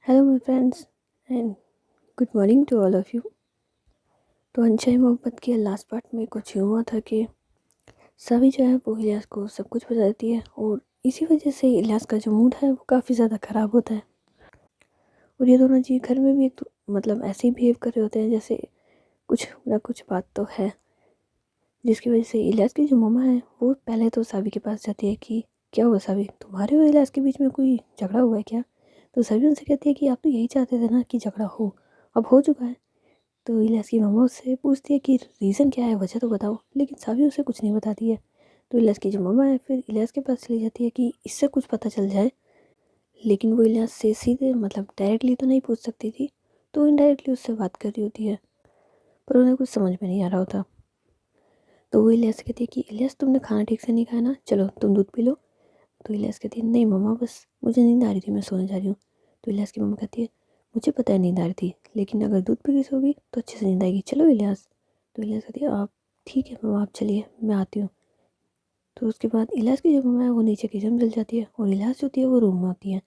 Hello my friends and good morning to all of you. तो अनचाही मोहब्बत के लास्ट पार्ट में कुछ यूँ हुआ था कि सभी जो है वो इलियास को सब कुछ बताती है और इसी वजह से इलियास का जो मूड है वो काफ़ी ज़्यादा ख़राब होता है। और ये दोनों जी घर में भी एक तो मतलब ऐसे ही बिहेव कर रहे होते हैं जैसे कुछ ना कुछ बात तो है, जिसकी वजह से इलियास की जो मम्मा है वो पहले तो सावी के पास जाती है कि क्या हुआ सावी, तुम्हारे और इलियास के बीच में कोई झगड़ा हुआ है क्या? तो सावी उनसे कहती है कि आप तो यही चाहते थे ना कि झगड़ा हो, अब हो चुका है। तो इलियास की मम्मा उससे पूछती है कि रीज़न क्या है, वजह तो बताओ, लेकिन सावी उसे कुछ नहीं बताती है। तो इलियास की जो मम्मा है फिर इलियास के पास चली जाती है कि इससे कुछ पता चल जाए, लेकिन वो इलियास से सीधे मतलब डायरेक्टली तो नहीं पूछ सकती थी, तो इनडायरेक्टली उससे बात कर रही होती है, पर उन्हें कुछ समझ में नहीं आ रहा होता। तो वो इलियास से कहती है कि इलियास तुमने खाना ठीक से नहीं खाया ना, चलो तुम दूध पी लो। तो इलियास कहती है नहीं मम्मा, बस मुझे नींद आ रही थी, मैं सोने जा रही हूँ। तो इलियास की मम्मा कहती है मुझे पता है नींद आ रही थी, लेकिन अगर दूध पी के सोगी तो अच्छे से नींद आएगी, चलो इलियास। तो इलियास कहती है आप ठीक है मम्मा, आप चलिए मैं आती हूँ। तो उसके बाद इलियास की जो मम्मा है वो नीचे किचन में चल जाती है और इलियास जो होती है वो रूम में होती है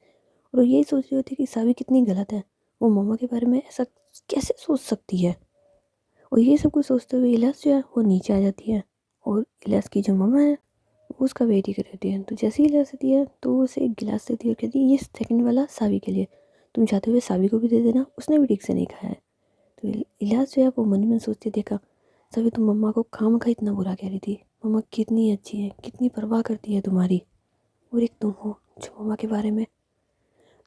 और यही सोच रही होती है कि सावी कितनी गलत है, वो मम्मा के बारे में ऐसा कैसे सोच सकती है। और ये सब कुछ सोचते हुए इलियास जो है वो नीचे आ जाती है और इलियास की जो मम्मा है वो उसका वेट ही कर रही होती है। तो जैसे ही इलियास आती है तो वो उसे एक गिलास देती है और कहती है ये सेकंड वाला सावी के लिए, तुम चाहते हुए सावी को भी दे देना, उसने भी ठीक से नहीं खाया है। तो इलियास जो है वो मन में सोचती, देखा सभी तुम मम्मा को खामखा इतना बुरा कह रही थी, मम्मा कितनी अच्छी है, कितनी परवाह करती है तुम्हारी, और एक तुम हो जो मम्मा के बारे में।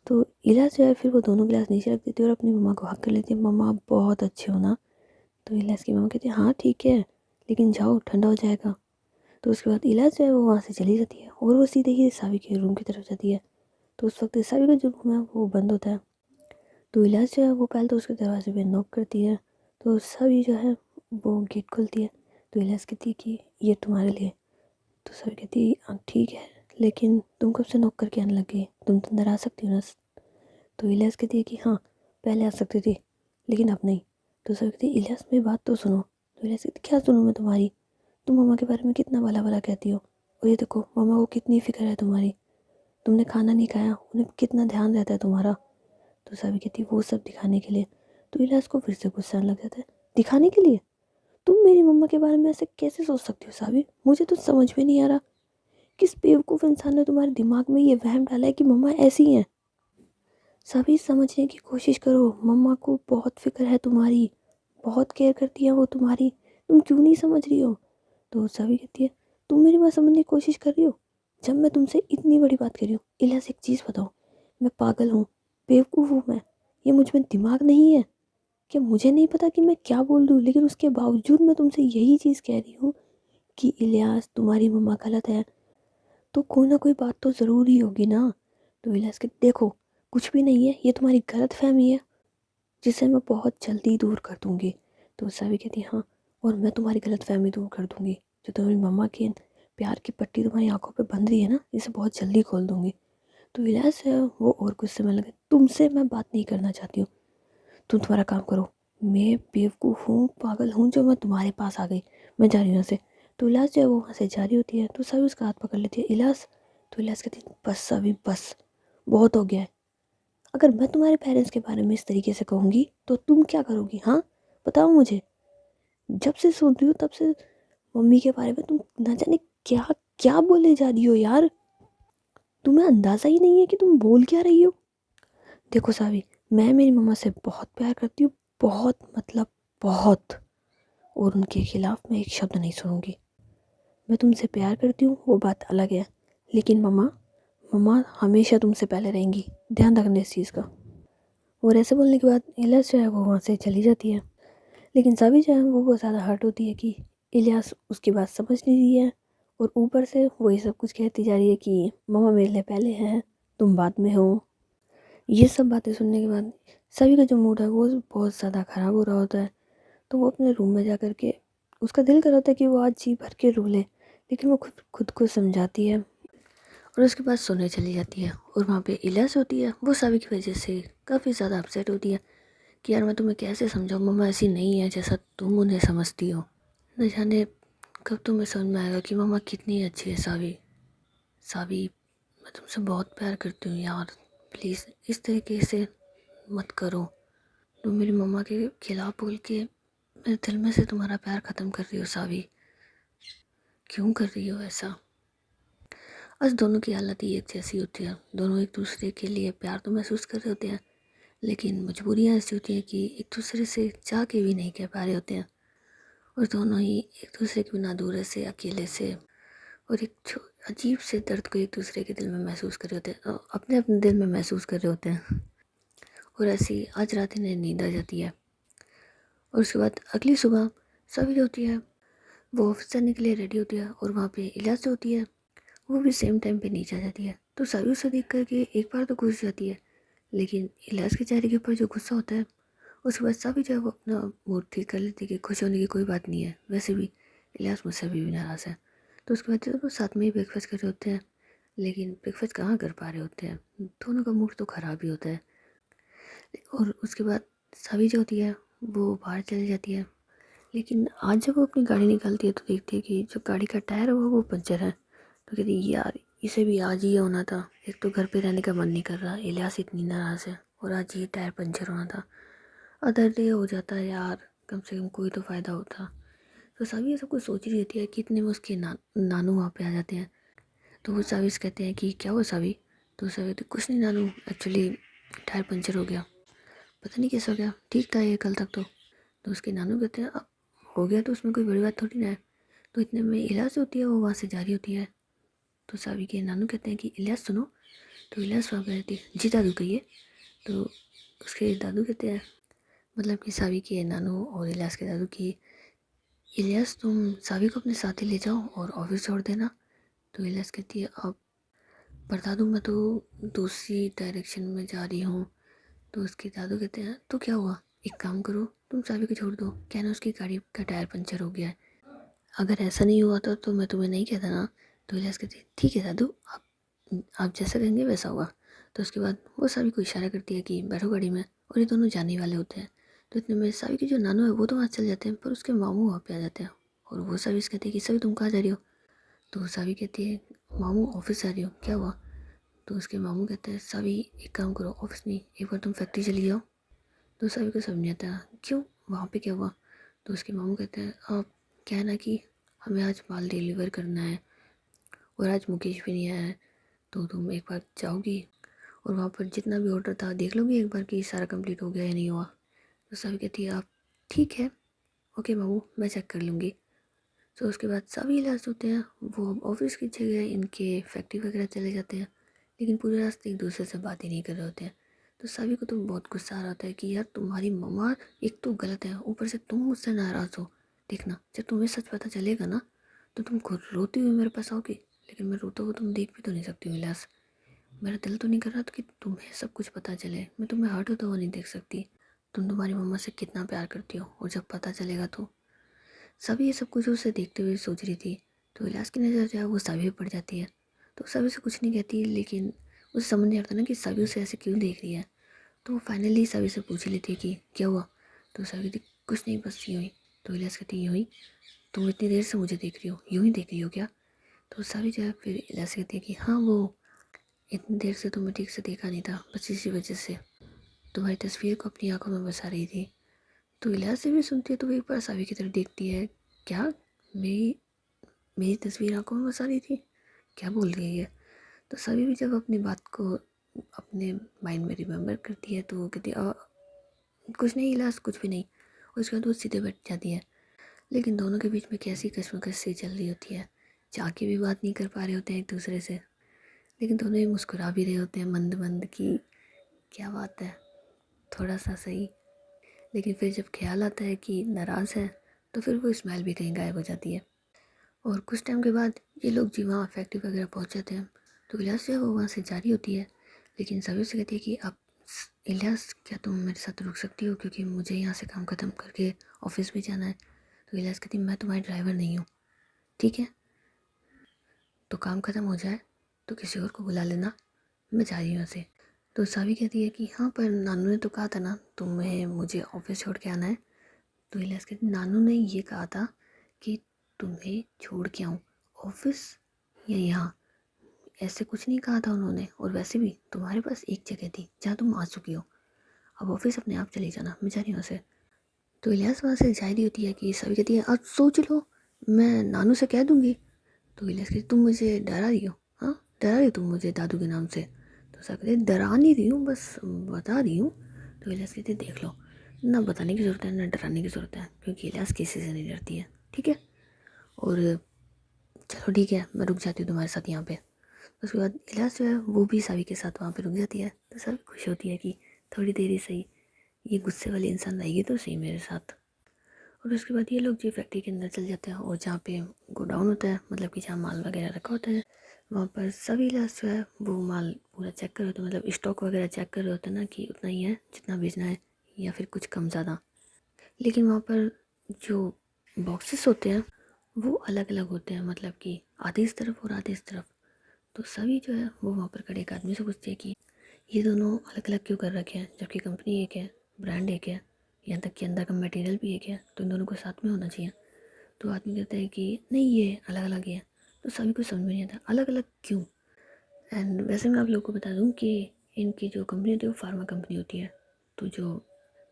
तो इलियास जो है फिर वो दोनों गिलास नीचे रख देती है और अपनी मम्मा को हक कर लेती है, मम्मा आप बहुत अच्छे हो ना। तो इलियास की मम्मा कहती है हाँ ठीक है, लेकिन जाओ ठंडा हो जाएगा। तो उसके बाद इलियास जो है वो वहाँ से चली जाती है और वो सीधे ही सावी के रूम की तरफ जाती है। तो उस वक्त सावी का जो रूम है वो बंद होता है। तो इलियास जो है वो पहले तो उसके दरवाजे पे नॉक करती है, तो सावी जो है वो गेट खोलती है। तो इलियास कहती है कि ये तुम्हारे लिए। तो सावी कहती है हाँ ठीक है, लेकिन तुम कब से नॉक करके आने लग गई, तुम तो अंदर आ सकती हो ना। तो इलियास कहती है कि हाँ पहले आ सकती थी, लेकिन अब नहीं। तो सावी कहती है इलियास मेरी बात तो सुनो। तो इलियास कहती क्या सुनूँ मैं तुम्हारी, तुम मम्मा के बारे में कितना भला भला कहती हो, और ये देखो मम्मा को कितनी फिक्र है तुम्हारी, तुमने खाना नहीं खाया, उन्हें कितना ध्यान रहता है तुम्हारा। तो सावी कहती है वो सब दिखाने के लिए। तो इलियास को फिर से गुस्सा आने लग जाता है, दिखाने के लिए? तुम मेरी मम्मा के बारे में ऐसे कैसे सोच सकती हो सावी, मुझे तो समझ में नहीं आ रहा किस बेवकूफ़ इंसान ने तुम्हारे दिमाग में ये वहम डाला है कि मम्मा ऐसी हैं। सभी समझने की कोशिश करो, मम्मा को बहुत फिक्र है तुम्हारी, बहुत केयर करती है वो तुम्हारी, तुम क्यों नहीं समझ रही हो। तो सभी कहती है तुम मेरी बात समझने की कोशिश कर रही हो, जब मैं तुमसे इतनी बड़ी बात कर रही हूँ। इलियास एक चीज़ बताओ, मैं पागल हूँ, बेवकूफ़ हूँ मैं, ये मुझ में दिमाग नहीं है कि मुझे नहीं पता कि मैं क्या बोल दूँ, लेकिन उसके बावजूद मैं तुमसे यही चीज़ कह रही हूँ कि इलियास तुम्हारी मम्मा गलत है, तो कोई ना कोई बात तो ज़रूर ही होगी ना। तो इलियास के देखो कुछ भी नहीं है, ये तुम्हारी गलत फहमी है जिसे मैं बहुत जल्दी दूर कर दूंगी। तो सावी कहती हाँ, और मैं तुम्हारी गलत फहमी दूर कर दूंगी, जो तुम्हारी मम्मा की प्यार की पट्टी तुम्हारी आंखों पे बंध रही है ना, इसे बहुत जल्दी खोल दूंगी। तो इलियास है वो और गुस्से में लगे, तुमसे मैं बात नहीं करना चाहती हूँ, तुम तुम्हारा काम करो, मैं बेवकूफ़ हूँ, पागल हूँ जो मैं तुम्हारे पास आ गई, मैं जा रही हूँ यहाँ से। तो इलियास जो है वो वहाँ से जा रही होती है, तो सभी उसका हाथ पकड़ लेती है, इलियास। तो इलियास कहती है बस अभी बस, बहुत हो गया है, अगर मैं तुम्हारे पेरेंट्स के बारे में इस तरीके से कहूँगी तो तुम क्या करोगी, हाँ बताओ मुझे। जब से सुन रही हूँ तब से मम्मी के बारे में तुम ना जाने क्या क्या बोले जा रही हो यार, तुम्हें अंदाज़ा ही नहीं है कि तुम बोल क्या रही हो। देखो सावी, मैं मेरी मम्मा से बहुत प्यार करती हूँ, बहुत मतलब बहुत, और उनके खिलाफ मैं एक शब्द नहीं सुनूंगी। मैं तुमसे प्यार करती हूँ वो बात अलग है, लेकिन मम्मा, मम्मा हमेशा तुमसे पहले रहेंगी, ध्यान रखना इस चीज़ का। और ऐसे बोलने के बाद इलियास जो है वो वहाँ से चली जाती है, लेकिन सभी जो है वो बहुत ज़्यादा हर्ट होती है कि इलियास उसकी बात समझ नहीं रही है, और ऊपर से वो ये सब कुछ कहती जा रही है कि मम्मा मेरे लिए पहले है, तुम बाद में हो। ये सब बातें सुनने के बाद सभी का जो मूड है वो बहुत ज़्यादा ख़राब हो रहा होता है। तो वो अपने रूम में जा कर के, उसका दिल कर रहा होता है कि वो आज जी भर के रो ले, लेकिन वो खुद खुद को समझाती है और उसके बाद सोने चली जाती है। और वहाँ पे इलियास होती है, वो सभी की वजह से काफ़ी ज़्यादा अपसेट होती है कि यार मैं तुम्हें कैसे समझाऊँ, मम्मा ऐसी नहीं है जैसा तुम उन्हें समझती हो। न जाने कब तुम्हें समझ में आएगा कि मम्मा कितनी अच्छी है सावी। सावी मैं तुमसे बहुत प्यार करती हूँ यार, प्लीज़ इस तरीके से मत करो। तुम मेरी मम्मा के खिलाफ बोल के मेरे दिल में से तुम्हारा प्यार ख़त्म कर रही हो सावी। क्यों कर रही हो ऐसा? आज दोनों की हालत ही एक जैसी होती है। दोनों एक दूसरे के लिए प्यार तो महसूस कर रहे होते हैं, लेकिन मजबूरियाँ ऐसी होती हैं कि एक दूसरे से चाह के भी नहीं कह पा रहे होते हैं। और दोनों ही एक दूसरे के बिना दूर से, अकेले से और एक अजीब से दर्द को एक दूसरे के दिल में महसूस कर रहे होते हैं, अपने अपने दिल में महसूस कर रहे होते हैं। और ऐसी आज रात इन्हें नींद आ जाती है। और उसके बाद अगली सुबह सभी जो होती है वो ऑफिस जाने के लिए रेडी होती है, और वहाँ पे इलियास जो होती है वो भी सेम टाइम पे नीचे आ जाती है। तो सभी उसे देख करके एक बार तो खुश जाती है, लेकिन इलियास के चेहरे के ऊपर जो गुस्सा होता है उसके बाद सभी जो है वो अपना मूड ठीक कर लेती है कि खुश होने की कोई बात नहीं है, वैसे भी इलियास मुझसे भी नाराज़ है। तो उसके बाद जब वो साथ में ही ब्रेकफास्ट कर रहे होते हैं, लेकिन ब्रेकफास्ट कहाँ कर पा रहे होते हैं, दोनों का मूड तो ख़राब ही होता है। और उसके बाद सभी जो होती है वो बाहर चली जाती है, लेकिन आज जब वो अपनी गाड़ी निकालती है तो देखती है कि जो गाड़ी का टायर है वो पंचर है। तो कहती है यार, इसे भी आज ही होना था। एक तो घर पे रहने का मन नहीं कर रहा, इलियास इतनी नाराज़ है, और आज ये टायर पंचर होना था। अदर डे हो जाता है यार, कम से कम कोई तो फ़ायदा होता। तो सभी ये सब कुछ सोच रही रहती है कि इतने में उसके नानू वहाँ पे आ जाते हैं। तो वो सावी से कहते हैं कि क्या हुआ सावी? तो सावी तो कुछ नहीं नानू, एक्चुअली टायर पंचर हो गया। पता नहीं कैसा हो गया, ठीक था ये कल तक तो उसके नानू कहते हैं अब हो गया तो उसमें कोई बड़ी बात थोड़ी ना है। तो इतने में इलियास होती है वो वहाँ से जा रही होती है। तो सावी के नानू कहते हैं कि इलियास सुनो। तो इलियास वहाँ कहती है जी दादू कहिए। तो उसके दादू कहते हैं, मतलब कि सावी के नानू और इलियास के दादू की, इलियास तुम सावी को अपने साथ ही ले जाओ और ऑफिस छोड़ देना। तो इलियास कहती है अब पर दादू मैं तो दूसरी डायरेक्शन में जा रही हूँ। तो उसके दादू कहते हैं तो क्या हुआ, एक काम करो तुम सावी को छोड़ दो, क्या ना उसकी गाड़ी का टायर पंचर हो गया है। अगर ऐसा नहीं हुआ था तो मैं तुम्हें नहीं कहता ना। तो इलियास कहती है ठीक है दादू, आप जैसा कहेंगे वैसा होगा। तो उसके बाद वो सावी को इशारा करती है कि बैठो गाड़ी में, और ये दोनों जाने वाले होते हैं। तो इतने में सावी के जो नानू है वो तो वहाँ चल जाते हैं, पर उसके मामू वहाँ पे आ जाते हैं। और वो सावी से कहती है कि सावी तुम कहाँ जा रही हो? तो सावी कहती है मामू ऑफिस जा रही हो, क्या हुआ? तो उसके मामू कहते हैं सावी एक काम करो, ऑफिस नहीं एक बार तुम फैक्ट्री चली जाओ। तो सावी को समझ नहीं आता क्यों, वहाँ पे क्या हुआ? तो उसके मामू कहते हैं अब क्या है ना कि हमें आज माल डिलीवर करना है, और आज मुकेश भी नहीं आया है, तो तुम एक बार जाओगी और वहाँ पर जितना भी ऑर्डर था देख लोगी एक बार कि सारा कंप्लीट हो गया या नहीं हुआ। तो सभी कहती है आप ठीक है, ओके मामू मैं चेक कर लूँगी। तो उसके बाद सभी इलाज होते हैं, वो ऑफिस की जगह इनके फैक्ट्री वगैरह चले जाते हैं, लेकिन पूरे रास्ते एक दूसरे से बात ही नहीं कर रहे होते हैं। तो सभी को तो बहुत गुस्सा आ रहा होता है कि यार तुम्हारी मम्मा एक तो गलत है, ऊपर से तुम मुझसे नाराज़ हो। देखना जब तुम्हें सच पता चलेगा ना तो तुम खुद रोती हुई मेरे पास आओगी, लेकिन मैं रोता हुआ तुम देख भी तो नहीं सकती हूँ इलाज। मेरा दिल तो नहीं कर रहा था कि तुम्हें सब कुछ पता चले, मैं तुम्हें हर्ट होता हुआ नहीं देख सकती। तुम तुम्हारी मम्मा से कितना प्यार करती हो, और जब पता चलेगा तो सभी ये सब कुछ उसे देखते हुए सोच रही थी। तो इलाज की नज़र जो है वो सभी पे पड़ जाती है। तो सभी से कुछ नहीं कहती, लेकिन उसे समझ नहीं आता ना कि सभी उसे ऐसे क्यों देख रही है। तो वो फाइनली सभी से पूछ लेती है कि क्या हुआ। तो सभी कहती कुछ नहीं बस यूँ ही। तो इलाज कहती यूँ ही, तुम इतनी देर से मुझे देख रही हो, यूँ ही देख रही हो क्या? तो सभी जो है फिर इलाज कहती है कि हाँ वो इतनी देर से तुम्हें ठीक से देखा नहीं था, बस इसी वजह से तुम्हारी तस्वीर को अपनी आंखों में बसा रही थी। तो इलियास से भी सुनती है तो वो एक बार सावी की तरफ देखती है, क्या मेरी मेरी तस्वीर आंखों में बसा रही थी, क्या बोल रही है ये? तो सावी भी जब अपनी बात को अपने माइंड में रिमेम्बर करती है तो वो कहती है कुछ नहीं इलियास कुछ भी नहीं। और उसके बाद वो सीधे बैठ जाती है। लेकिन दोनों के बीच में कैसी कश्मकश सी चल रही होती है, चाह के भी बात नहीं कर पा रहे होते हैं एक दूसरे से, लेकिन दोनों ही मुस्कुरा भी रहे होते हैं मंद मंद की क्या बात है, थोड़ा सा सही। लेकिन फिर जब ख्याल आता है कि नाराज़ है तो फिर वो स्माइल भी कहीं गायब हो जाती है। और कुछ टाइम के बाद ये लोग जी वहाँ फैक्ट्री वगैरह पहुँच जाते हैं। तो इलियास जो है वो वहाँ से जारी होती है, लेकिन सभी से कहती है कि आप इलियास क्या तुम मेरे साथ रुक सकती हो, क्योंकि मुझे यहाँ से काम ख़त्म करके ऑफिस भी जाना है। तो इलियास कहती मैं तुम्हारी ड्राइवर नहीं हूँ, ठीक है, तो काम ख़त्म हो जाए तो किसी और को बुला लेना, मैं जा रही हूँ यहाँ से। तो सावी कहती है कि हाँ पर नानू ने तो कहा था ना तुम्हें मुझे ऑफिस छोड़ के आना है। तो इलियास कहती नानू ने ये कहा था कि तुम्हें छोड़ के आऊँ ऑफिस या यहाँ, ऐसे कुछ नहीं कहा था उन्होंने, और वैसे भी तुम्हारे पास एक जगह थी जहाँ तुम आ चुकी हो, अब ऑफिस अपने आप चले जाना, मैं जा रही हूँ वहाँ से। तो इलियास वहाँ से जा रही होती है कि सभी कहती है आज सोच लो, मैं नानू से कह दूँगी। तो इलियास कहती तुम मुझे डरा रही हो, हाँ डरा रही हो तुम मुझे दादू के नाम से। तो सब कहते डरा नहीं रही हूँ, बस बता रही हूँ। तो इलियास कहती देख लो, ना बताने की ज़रूरत है ना डराने की ज़रूरत है, क्योंकि इलियास किसी से नहीं डरती है, ठीक है। और चलो ठीक है, मैं रुक जाती हूँ तुम्हारे साथ यहाँ पे। उसके बाद इलियास जो है वो भी सावी के साथ वहाँ पे रुक जाती है। तो सावी खुश होती है कि थोड़ी देर ही सही, ये गुस्से वाली इंसान रहेगी तो सही मेरे साथ। और उसके बाद ये लोग जो फैक्ट्री के अंदर चल जाते हैं और जहाँ पे गोडाउन होता है, मतलब कि जहाँ माल वगैरह रखा होता है, वहाँ पर सभी इलियास जो है वो माल पूरा चेक कर रहे होते हैं, मतलब स्टॉक वगैरह चेक कर रहे होते हैं ना कि उतना ही है जितना बेचना है या फिर कुछ कम ज़्यादा। लेकिन वहाँ पर जो बॉक्सेस होते हैं वो अलग अलग होते हैं, मतलब कि आधे इस तरफ और आधे इस तरफ। तो सभी जो है वो वहाँ पर खड़े एक आदमी से पूछते हैं कि ये दोनों अलग अलग क्यों कर रखे हैं, जबकि कंपनी एक है, ब्रांड एक है, यहाँ तक कि अंदर का मटेरियल भी एक है, तो इन दोनों को साथ में होना चाहिए। तो आदमी कहता है कि नहीं ये अलग अलग है। तो सभी को समझ में नहीं आता अलग अलग क्यों। एंड वैसे मैं आप लोगों को बता दूं कि इनकी जो कंपनी होती है वो फार्मा कंपनी होती है, तो जो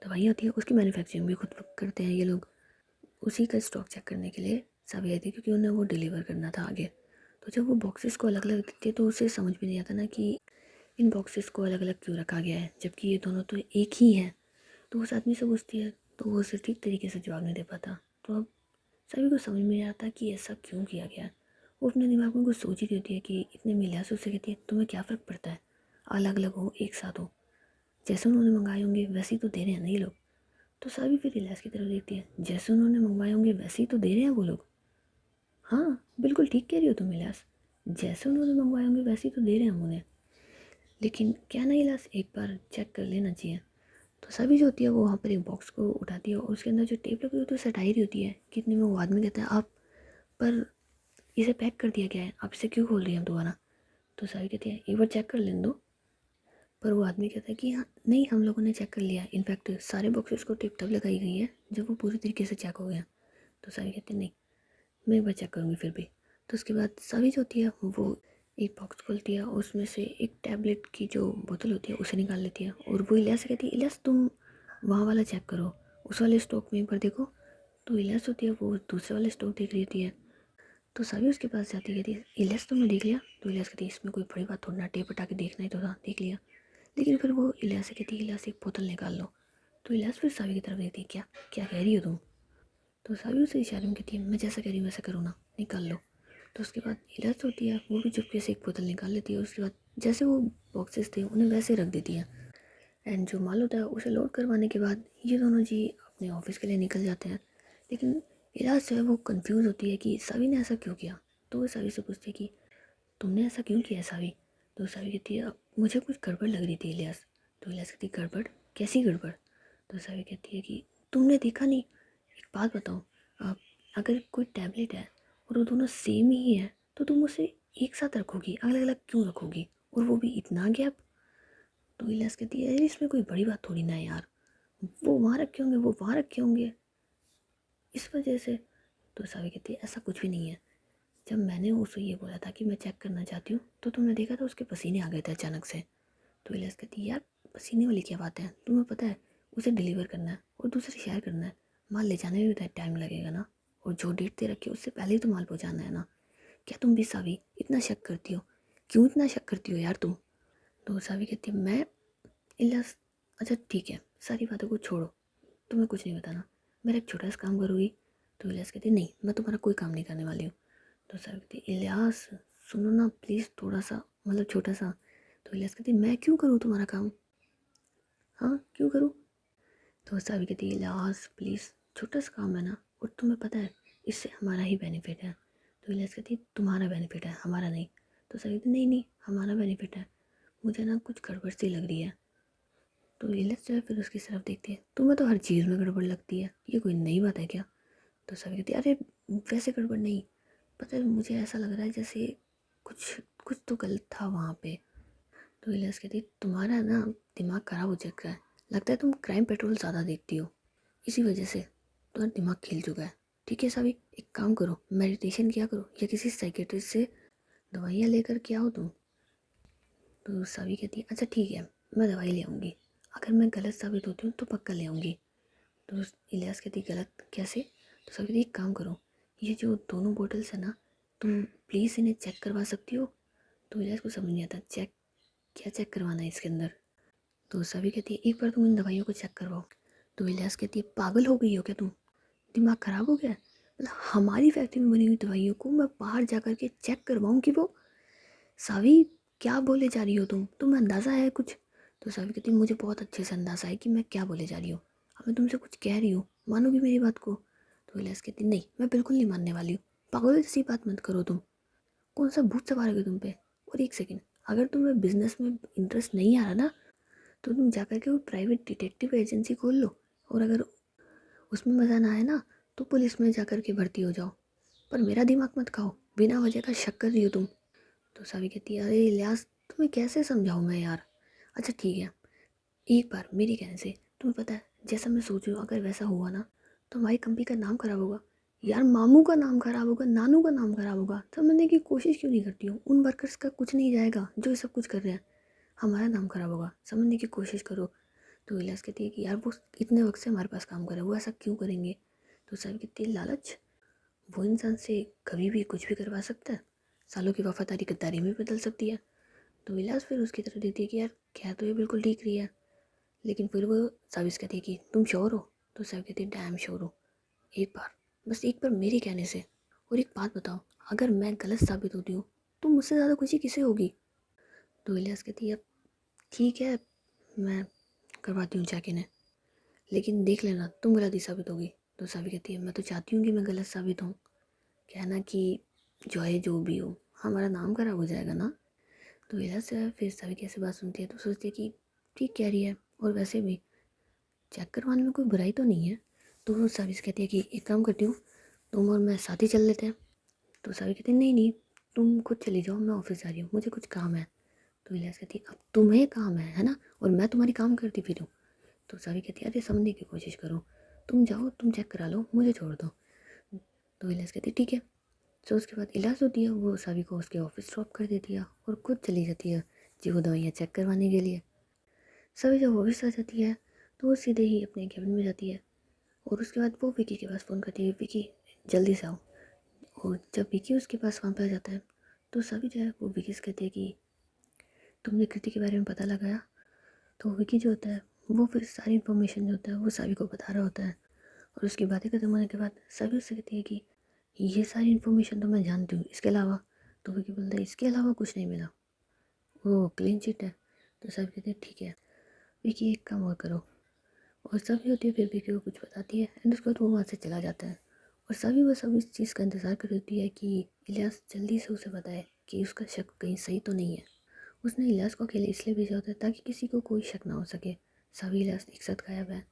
दवाइयाँ होती है उसकी मैन्युफैक्चरिंग भी खुद करते हैं ये लोग। उसी का स्टॉक चेक करने के लिए सभी आई थी, क्योंकि उन्हें वो डिलीवर करना था आगे। तो जब वो बॉक्सेस को अलग अलग देते हैं तो उसे समझ में नहीं आता ना कि इन बॉक्सेस को अलग अलग क्यों रखा गया है, जबकि ये दोनों तो एक ही हैं। तो उस आदमी से पूछती है तो वो उसे ठीक तरीके से जवाब नहीं दे पाता। तो अब सभी को समझ में नहीं आता कि ऐसा क्यों किया गया है। वो अपने दिमाग में कुछ सोच ही रही होती है कि इतने मिलिया से उससे कहती है तुम्हें क्या फ़र्क पड़ता है, अलग अलग हो एक साथ हो, जैसे उन्होंने मंगाए होंगे वैसे ही तो दे रहे हैं ना ये लोग। तो सभी फिर इलियास की तरफ देखती है, जैसे उन्होंने मंगवाए होंगे वैसे ही तो दे रहे हैं वो लोग। हाँ बिल्कुल ठीक कह रही हो तुम इलियास, जैसे उन्होंने मंगवाए होंगे वैसे ही तो दे रहे हैं हम उन्हें। लेकिन क्या ना इलियास एक बार चेक कर लेना चाहिए। तो सभी जो होती है वो वहाँ पर एक बॉक्स को उठाती है और उसके अंदर जो टेप लगी होती है उसे हटाई रही होती है कि इतने में वो आदमी कहता है आप पर इसे पैक कर दिया गया है, आप इसे क्यों खोल रही हैं दोबारा। तो सावी कहती है एक बार चेक कर लेने दो। पर वो आदमी कहता है कि हाँ नहीं हम लोगों ने चेक कर लिया, इनफैक्ट सारे बॉक्सेस को टिप तब लगाई गई है जब वो पूरी तरीके से चेक हो गया। तो सावी कहती है नहीं मैं एक बार चेक करूँगी फिर भी। तो उसके बाद सावी जो होती है वो एक बॉक्स खोलती है और उसमें से एक टैबलेट की जो बोतल होती है उसे निकाल लेती है और वो इलियास से कहती है इलियास तुम वहाँ वाला चेक करो, उस वाले स्टॉक में एक बार देखो। तो इलियास होती है वो दूसरे वाले स्टॉक देख रही होती है। तो सभी उसके पास जाती कहती है इलियास तुमने देख लिया। तो इलियास कहती है इसमें कोई बड़ी बात थोड़ी ना, टेप हटा के देखना ही तो था, देख लिया। लेकिन फिर वो इलियास से कहती है इलियास एक बोतल निकाल लो। तो इलियास फिर सावी की तरफ देखती है क्या क्या कह रही हो तुम। तो सावी उसे इशारे में कहती है मैं जैसा कह रही हूँ वैसा करो ना, निकाल लो। तो उसके बाद इलियास होती है वो भी चुपके से एक बोतल निकाल लेती है। उसके बाद जैसे वो बॉक्सेस थे उन्हें वैसे रख देती है। एंड जो माल होता है उसे लोड करवाने के बाद ये दोनों जी अपने ऑफिस के लिए निकल जाते हैं। लेकिन इलियास जो है वो कंफ्यूज होती है कि सावी ने ऐसा क्यों किया। तो वो सावी से पूछती है कि तुमने ऐसा क्यों किया सावी। तो सावी कहती है मुझे कुछ गड़बड़ लग रही थी इलियास। तो इलियास कहती है गड़बड़, कैसी गड़बड़। तो सावी कहती है कि तुमने देखा नहीं, एक बात बताओ, आप अगर कोई टैबलेट है और वो दोनों सेम ही है तो तुम उसे एक साथ रखोगी, अलग अलग क्यों रखोगी, और वो भी इतना गैप। तो इलियास कहती है इसमें कोई बड़ी बात थोड़ी ना है यार, वो वहाँ रखे होंगे वो वहाँ रखे होंगे इस वजह से। तो सावी कहती है ऐसा कुछ भी नहीं है, जब मैंने उसे ये बोला था कि मैं चेक करना चाहती हूँ तो तुमने देखा था उसके पसीने आ गए थे अचानक से। तो इलियास कहती है यार पसीने वाली क्या बात है, तुम्हें पता है उसे डिलीवर करना है और दूसरे शहर करना है, माल ले जाने में भी टाइम लगेगा ना, और जो डेट दे रखी है उससे पहले ही तो माल पहुँचाना है ना। क्या तुम भी सावी इतना शक करती हो, क्यों इतना शक करती हो यार तुम। तो सावी कहती है मैं इलियास अच्छा ठीक है सारी बातों को छोड़ो, तुम्हें कुछ नहीं बताना, मेरा एक छोटा सा काम करोगी। तो इलियास कहती नहीं मैं तुम्हारा कोई काम नहीं करने वाली हूँ। तो सावी कहती इलियास सुनो ना प्लीज़ थोड़ा सा, मतलब छोटा सा। तो इलियास कहती मैं क्यों करूँ तुम्हारा काम, हाँ क्यों करूँ। तो सावी कहती इलियास प्लीज़ छोटा सा काम है ना, और तुम्हें पता है इससे हमारा ही बेनिफिट है। तो इलियास कहती तुम्हारा बेनिफिट है हमारा नहीं। तो सावी कहती नहीं नहीं हमारा बेनिफिट है, मुझे ना कुछ गड़बड़ सी लग रही है। तो इलियास जो है फिर उसकी तरफ देखती है तुम्हें तो हर चीज़ में गड़बड़ लगती है, ये कोई नई बात है क्या। तो सभी कहती है अरे वैसे गड़बड़ नहीं, पता है मुझे ऐसा लग रहा है जैसे कुछ कुछ तो गलत था वहाँ पे। तो इलियास कहती है तुम्हारा ना दिमाग ख़राब हो चुका है, लगता है तुम क्राइम पेट्रोल ज़्यादा देखती हो, इसी वजह से तुम्हारा दिमाग खिल चुका है। ठीक है सभी एक काम करो मेडिटेशन किया करो या किसी साइकेट्रिस्ट से दवाइयाँ लेकर के आओ तुम। तो सभी कहती है अच्छा ठीक है मैं दवाई ले आऊँगी, अगर मैं गलत साबित होती हूँ तो पक्का ले आऊँगी। तो इलियास कहती गलत कैसे? तो सभी कहती एक काम करो, ये जो दोनों बोतल्स है ना, तुम प्लीज़ इन्हें चेक करवा सकती हो? तो इलियास को समझ नहीं आता चेक क्या चेक करवाना है इसके अंदर। तो सभी कहती है एक बार तुम इन दवाइयों को चेक करवाओ। तो इलियास कहती है पागल हो गई हो क्या तुम? दिमाग ख़राब हो गया? मतलब हमारी फैक्ट्री में बनी हुई दवाइयों को मैं बाहर जा कर के चेक करवाऊँ कि वो सावी क्या बोले जा रही हो तुम्हें अंदाज़ा है कुछ? तो सावी कहती मुझे बहुत अच्छे से अंदाज़ा है कि मैं क्या बोले जा रही हूँ। अब मैं तुमसे कुछ कह रही हूँ, मानोगी मेरी बात को? तो इलियास कहती नहीं, मैं बिल्कुल नहीं मानने वाली हूँ। पागल जैसी बात मत करो तुम। कौन सा भूत सवार है तुम पे? और एक सेकेंड, अगर तुम्हें बिजनेस में इंटरेस्ट नहीं आ रहा ना, तो तुम जाकर के वो प्राइवेट डिटेक्टिव एजेंसी खोल लो, और अगर उसमें मज़ा ना आए ना तो पुलिस में जाकर के भर्ती हो जाओ। पर मेरा दिमाग मत खाओ, बिना वजह का शक कर रही हो तुम। तो सावी कहती है अरे इलियास तुम्हें कैसे समझाऊँ मैं यार। अच्छा ठीक है, एक बार मेरी कहने से तुम्हें पता है जैसा मैं सोच रही हूँ अगर वैसा हुआ ना तो हमारी कंपनी का नाम खराब होगा यार। मामू का नाम खराब होगा, नानू का नाम खराब होगा। समझने की कोशिश क्यों नहीं करती हूँ? उन वर्कर्स का कुछ नहीं जाएगा जो ये सब कुछ कर रहे हैं, हमारा नाम खराब होगा, समझने की कोशिश करो। तो इलियास कहती है कि यार वो इतने वक्त से हमारे पास काम कर रहे हैं, वो ऐसा क्यों करेंगे? तो साहब कहती है लालच, वो इंसान से कभी भी कुछ भी करवा सकता है, सालों की वफादारी गद्दारी में बदल सकती है। तो इलियास फिर उसकी तरफ देखती है कि यार क्या तो ये बिल्कुल ठीक रही है, लेकिन फिर वो साबिस कहती है कि तुम श्योर हो? तो साहब कहती है डैम श्योर हो। एक बार, बस एक बार मेरे कहने से। और एक बात बताओ, अगर मैं गलत साबित होती हूँ तो मुझसे ज़्यादा खुशी किसे होगी? तो इलियास कहती है ठीक है, मैं करवाती हूँ चेक इन्हें, लेकिन देख लेना तुम गलत ही साबित होगी। तो साबी कहती है मैं तो चाहती हूँ कि मैं गलत साबित हूँ, कहना कि जो है जो भी हो हमारा नाम खराब हो जाएगा ना। तो इलियास फिर साबी की ऐसी बात सुनती है तो सोचती है कि ठीक कह रही है, और वैसे भी चेक करवाने में कोई बुराई तो नहीं है। तो वो साबी से कहती है कि एक काम करती हूँ, तुम और मैं साथ ही चल लेते हैं। तो साबी कहती है नहीं नहीं, तुम खुद चली जाओ, मैं ऑफिस जा रही हूँ, मुझे कुछ काम है। तो इलियास कहती है अब तुम्हें काम है ना, और मैं तुम्हारी काम करती फिरूँ? तो सावी कहती है अरे समझने की कोशिश करो, तुम जाओ तुम चेक करा लो, मुझे छोड़ दो। तो इलियास कहती है ठीक है। तो उसके बाद इलियास होती है वो सावी को उसके ऑफिस ड्रॉप कर देती है और खुद चली जाती है जी वो दवाइयाँ चेक करवाने के लिए। सभी जब ऑफिस आ जाती है तो वो सीधे ही अपने केबिन में जाती है, और उसके बाद वो विकी के पास फ़ोन करती है विकी जल्दी से आओ। और जब विकी उसके पास वहाँ पर आ जाता है तो सभी जो है वो विकी से कहती है कि तुमने कृति के बारे में पता लगाया? तो विकी जो होता है वो फिर सारी इन्फॉर्मेशन जो होता है वो सभी को बता रहा होता है, और उसकी बातें खत्म होने के बाद सभी उससे कहती है कि ये सारी इन्फॉर्मेशन तो मैं जानती हूँ, इसके अलावा? तो विकी बोलता है इसके अलावा कुछ नहीं मिला, वो क्लीन चिट है। तो सभी कहते हैं ठीक है विकी एक काम और करो। और सभी होती है फिर विकी को कुछ बताती है एंड उसके बाद वो वहाँ से चला जाता है। और सभी बस अब इस चीज़ का इंतज़ार कर रही है कि इलियास जल्दी से उसे बताए कि उसका शक कहीं सही तो नहीं है। उसने इलियास को अकेले इसलिए भेजा होता है ताकि किसी को कोई शक ना हो सके। सभी इलियास एक साथ गायब है,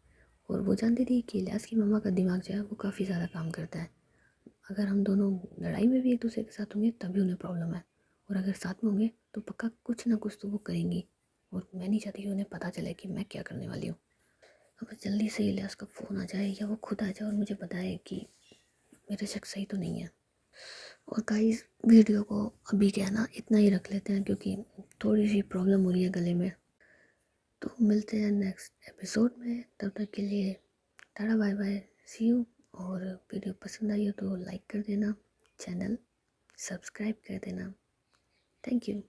और वो जानती थी कि इलियास की मम्मा का दिमाग जो है वो काफ़ी ज़्यादा काम करता है। अगर हम दोनों लड़ाई में भी एक दूसरे के साथ होंगे तभी उन्हें प्रॉब्लम है, और अगर साथ में होंगे तो पक्का कुछ ना कुछ तो वो करेंगी, और मैं नहीं चाहती कि उन्हें पता चले कि मैं क्या करने वाली हूँ। अब जल्दी से इलियास का फ़ोन आ जाए या वो खुद आ जाए और मुझे बताए कि मेरा शक सही तो नहीं है। और गाइस वीडियो को अभी क्या है ना इतना ही रख लेते हैं क्योंकि थोड़ी सी प्रॉब्लम हो रही है गले में। तो मिलते हैं नेक्स्ट एपिसोड में, तब तक के लिए tata bye bye see you. और वीडियो पसंद आई हो तो लाइक कर देना, चैनल सब्सक्राइब कर देना। Thank you.